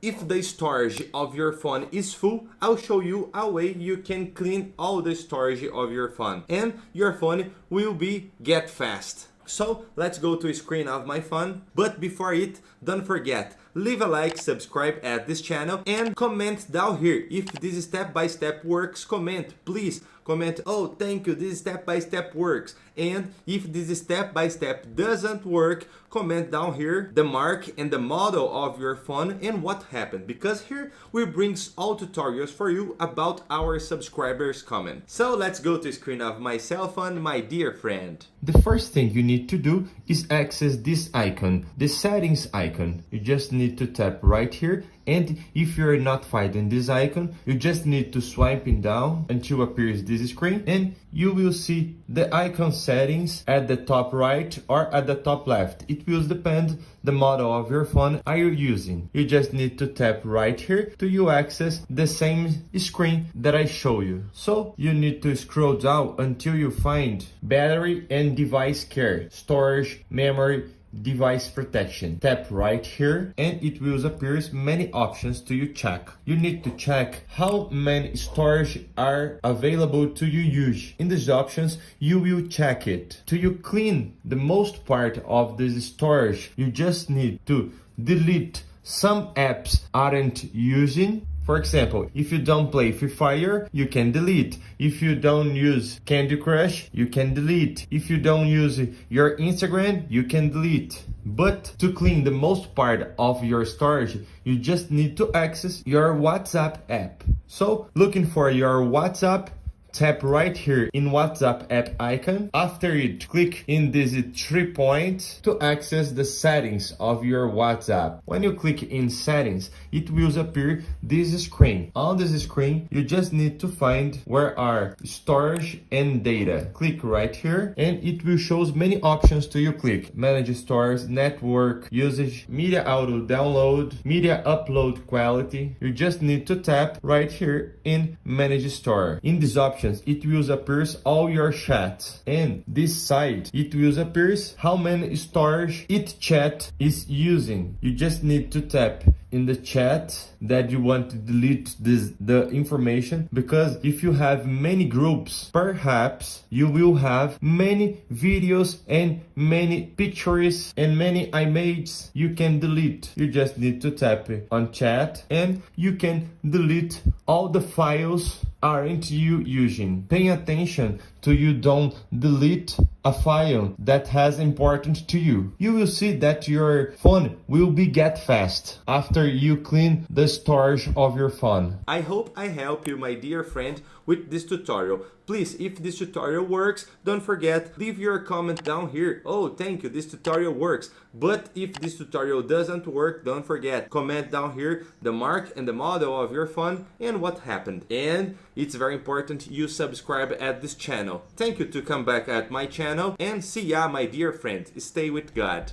If the storage of your phone is full, I'll show you a way you can clean all the storage of your phone and your phone will be get fast. So let's go to the screen of my phone. But before it, don't forget, leave a like, subscribe at this channel and comment down here. If this step-by-step works, comment, please. Comment, oh, thank you, this step-by-step works. And if this step-by-step doesn't work, comment down here the mark and the model of your phone and what happened. Because here we bring all tutorials for you about our subscribers' comment. So let's go to the screen of my cell phone, my dear friend. The first thing you need to do is access this icon, the settings icon. You just need to tap right here, and if you're not finding this icon, you just need to swipe it down until appears this screen, and you will see the icon settings at the top right or at the top left. It will depend the model of your phone are you using. You just need to tap right here to you access the same screen that I show you. So you need to scroll down until you find battery and device care, storage, memory, device protection. Tap right here and it will appear many options to you check. You need to check how many storage are available to you use. In these options you will check it. To you clean the most part of this storage, you just need to delete some apps aren't using. For example, if you don't play Free Fire, you can delete. If you don't use Candy Crush, you can delete. If you don't use your Instagram, you can delete. But to clean the most part of your storage, you just need to access your WhatsApp app. So, looking for your WhatsApp, tap right here in WhatsApp app icon. After it, click in this 3 point to access the settings of your WhatsApp. When you click in settings, it will appear this screen. On this screen, you just need to find where are storage and data. Click right here and it will show many options to you click. Manage storage, network, usage, media auto download, media upload quality. You just need to tap right here in manage store. In this option, it will appear all your chats, and this side it will appear how many storage each chat is using. You just need to tap in the chat that you want to delete the information, because if you have many groups, perhaps you will have many videos and many pictures and many images you can delete. You just need to tap on chat and you can delete all the files aren't you using. Pay attention to you don't delete a file that has importance to you. You will see that your phone will be get fast after you clean the storage of your phone. I hope I help you, my dear friend, with this tutorial. Please, if this tutorial works, don't forget, leave your comment down here. Oh, thank you, this tutorial works. But if this tutorial doesn't work, don't forget, comment down here the mark and the model of your phone and what happened. And it's very important you subscribe at this channel. Thank you to come back at my channel and see ya, my dear friend. Stay with God.